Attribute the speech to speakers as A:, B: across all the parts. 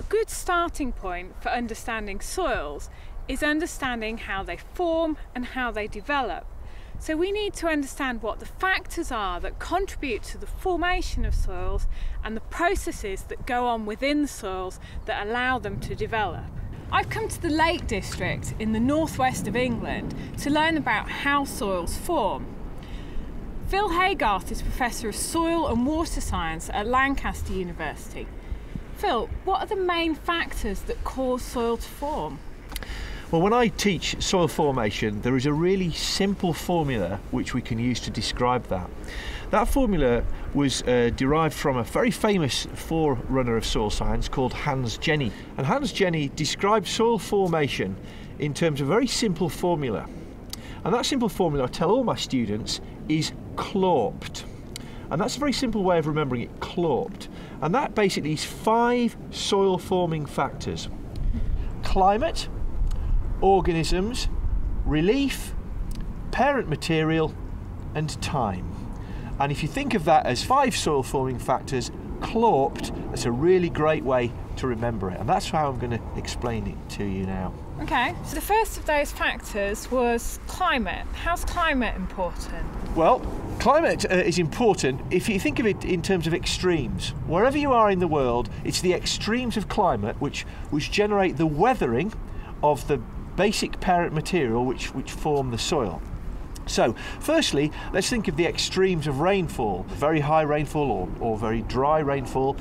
A: good starting point for understanding soils is understanding how they form and how they develop. So we need to understand what the factors are that contribute to the formation of soils and the processes that go on within the soils that allow them to develop. I've come to the Lake District in the northwest of England to learn about how soils form. Phil Haygarth is Professor of Soil and Water Science at Lancaster University. Phil, what are the main factors that cause soil to form?
B: Well, when I teach soil formation, there is a really simple formula which we can use to describe that. That formula was derived from a very famous forerunner of soil science called Hans Jenny. And Hans Jenny described soil formation in terms of a very simple formula. And that simple formula, I tell all my students, is CLORPed. And that's a very simple way of remembering it, CLORPed. And that basically is 5 soil forming factors: climate, organisms, relief, parent material, and time. And if you think of that as 5 soil forming factors, CLORPed, that's a really great way to remember it. And that's how I'm going to explain it to you now.
A: Okay, so the first of those factors was climate. How's climate important?
B: Well, climate is important if you think of it in terms of extremes. Wherever you are in the world, it's the extremes of climate which generate the weathering of the basic parent material which form the soil. So, firstly, let's think of the extremes of rainfall. Very high rainfall or very dry rainfall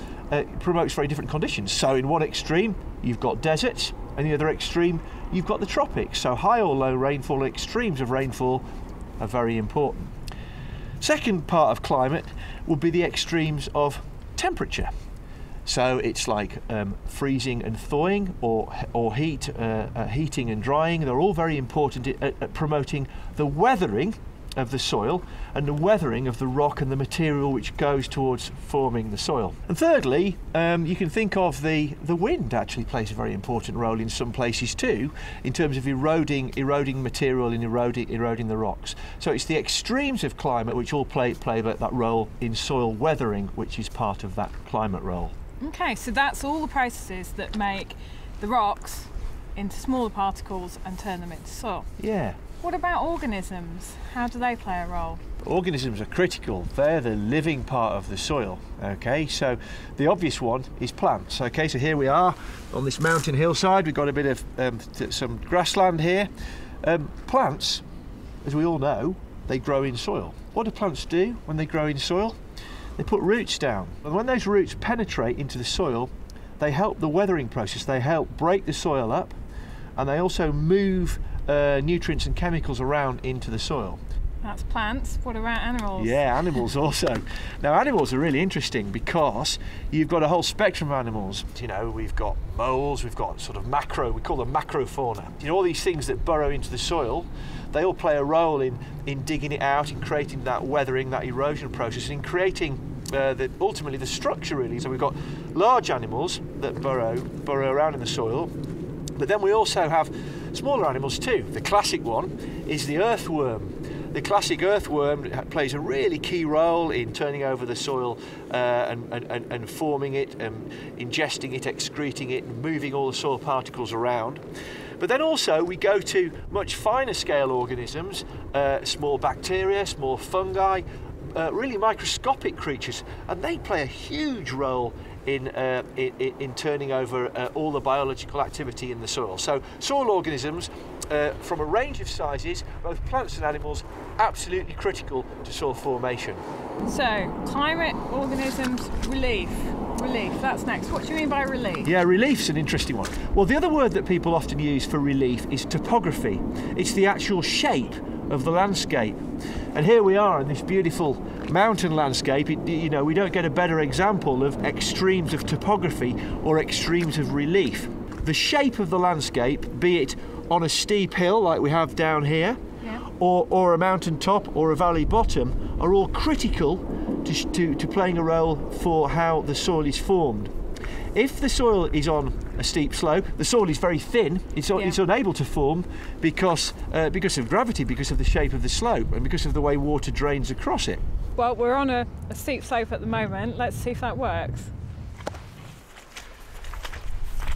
B: promotes very different conditions. So in one extreme, you've got deserts, and the other extreme, you've got the tropics. So high or low rainfall, extremes of rainfall are very important. Second part of climate would be the extremes of temperature. So it's like freezing and thawing, or heating and drying. They're all very important at promoting the weathering of the soil and the weathering of the rock and the material which goes towards forming the soil. And thirdly, you can think of the wind actually plays a very important role in some places too, in terms of eroding material and eroding the rocks. So it's the extremes of climate which all play that role in soil weathering, which is part of that climate role.
A: Okay, so that's all the processes that make the rocks into smaller particles and turn them into soil.
B: Yeah.
A: What about organisms? How do they play a role?
B: Organisms are critical. They're the living part of the soil. Okay, so the obvious one is plants. Okay, so here we are on this mountain hillside. We've got a bit of some grassland here. Plants, as we all know, they grow in soil. What do plants do when they grow in soil? They put roots down, and when those roots penetrate into the soil, they help the weathering process. They help break the soil up, and they also move nutrients and chemicals around into the soil.
A: That's plants. What about animals?
B: Yeah, animals also. Now, animals are really interesting because you've got a whole spectrum of animals. You know, we've got moles, we've got sort of we call them macrofauna. You know, all these things that burrow into the soil, they all play a role in digging it out, in creating that weathering, that erosion process, and in creating ultimately the structure, really. So we've got large animals that burrow around in the soil, but then we also have smaller animals too. The classic one is the earthworm. The classic earthworm plays a really key role in turning over the soil and forming it, and ingesting it, excreting it, and moving all the soil particles around. But then also we go to much finer scale organisms, small bacteria, small fungi, really microscopic creatures, and they play a huge role in turning over all the biological activity in the soil. So soil organisms, from a range of sizes, both plants and animals, absolutely critical to soil formation.
A: So climate, organisms, relief, that's next. What do you mean by relief?
B: Yeah, relief's an interesting one. Well, the other word that people often use for relief is topography. It's the actual shape of the landscape. And here we are in this beautiful mountain landscape. You know, we don't get a better example of extremes of topography or extremes of relief. The shape of the landscape, be it on a steep hill like we have down here, yeah, or a mountain top or a valley bottom, are all critical to playing a role for how the soil is formed. If the soil is on a steep slope, the soil is very thin, it's unable to form because of gravity, because of the shape of the slope, and because of the way water drains across it.
A: Well, we're on a steep slope at the moment. Let's see if that works.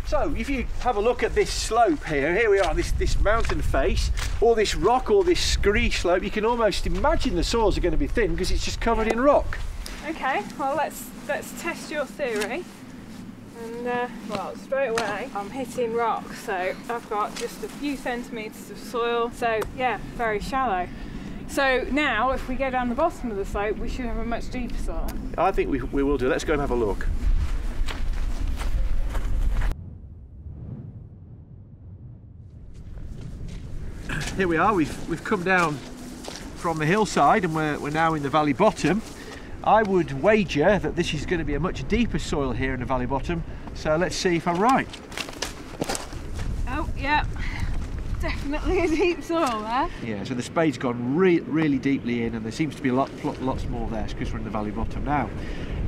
B: So if you have a look at this slope here we are, this mountain face, all this rock, all this scree slope, you can almost imagine the soils are going to be thin because it's just covered in rock.
A: Okay, well let's test your theory. And well, straight away I'm hitting rock, so I've got just a few centimetres of soil, so yeah, very shallow. So now if we go down the bottom of the slope we should have a much deeper soil.
B: I think we will do. Let's go and have a look. Here we are, we've come down from the hillside and we're now in the valley bottom. I would wager that this is going to be a much deeper soil here in the valley bottom, so let's see if I'm right.
A: Oh yeah, definitely a deep soil there.
B: Yeah, so the spade's gone really deeply in and there seems to be lots more there because we're in the valley bottom now.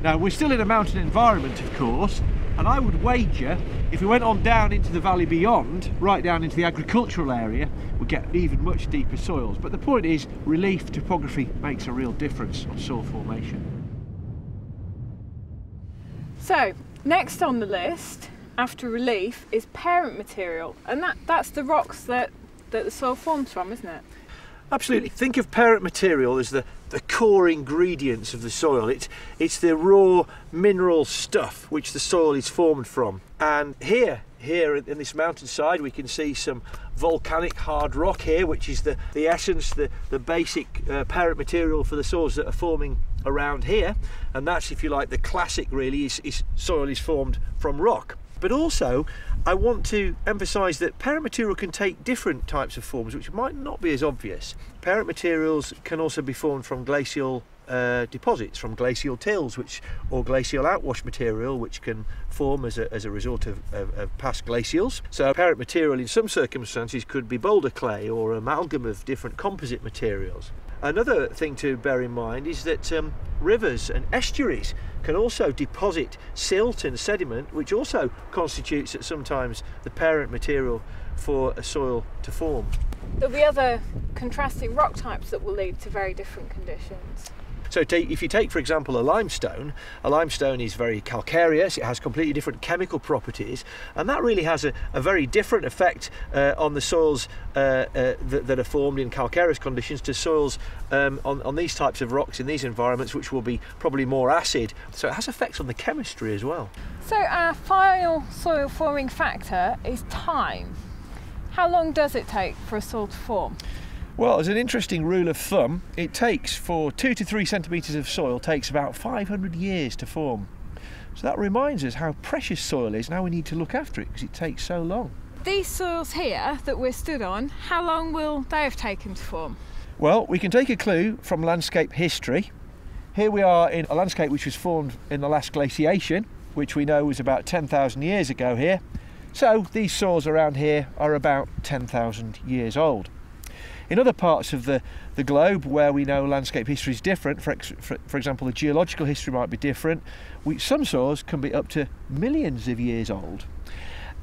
B: Now we're still in a mountain environment of course, and I would wager if we went on down into the valley beyond, right down into the agricultural area, we'd get even much deeper soils. But the point is, relief topography makes a real difference on soil formation.
A: So, next on the list, after relief, is parent material. And that's the rocks that the soil forms from, isn't it?
B: Absolutely. Think of parent material as the core ingredients of the soil. It's the raw mineral stuff which the soil is formed from. And here in this mountainside we can see some volcanic hard rock here, which is the essence, the basic parent material for the soils that are forming around here. And that's, if you like, the classic really is soil is formed from rock. But also I want to emphasise that parent material can take different types of forms which might not be as obvious. Parent materials can also be formed from glacial deposits, from glacial tills or glacial outwash material which can form as a result of past glacials. So parent material in some circumstances could be boulder clay or amalgam of different composite materials. Another thing to bear in mind is that rivers and estuaries can also deposit silt and sediment, which also constitutes at sometimes the parent material for a soil to form.
A: There'll be other contrasting rock types that will lead to very different conditions.
B: So if you take, for example, a limestone is very calcareous, it has completely different chemical properties, and that really has a very different effect on the soils that are formed in calcareous conditions to soils on these types of rocks in these environments, which will be probably more acid. So it has effects on the chemistry as well.
A: So our final soil forming factor is time. How long does it take for a soil to form?
B: Well, as an interesting rule of thumb, it takes for 2 to 3 centimetres of soil takes about 500 years to form. So that reminds us how precious soil is and how we need to look after it because it takes so long.
A: These soils here that we're stood on, how long will they have taken to form?
B: Well, we can take a clue from landscape history. Here we are in a landscape which was formed in the last glaciation, which we know was about 10,000 years ago here. So these soils around here are about 10,000 years old. In other parts of the globe where we know landscape history is different, for example the geological history might be different, some soils can be up to millions of years old.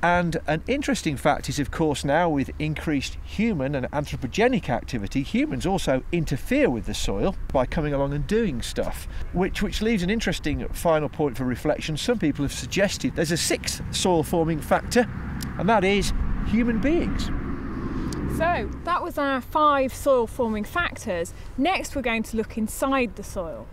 B: And an interesting fact is, of course, now with increased human and anthropogenic activity, humans also interfere with the soil by coming along and doing stuff, which leaves an interesting final point for reflection. Some people have suggested there's a 6th soil forming factor, and that is human beings.
A: So that was our 5 soil forming factors. Next we're going to look inside the soil.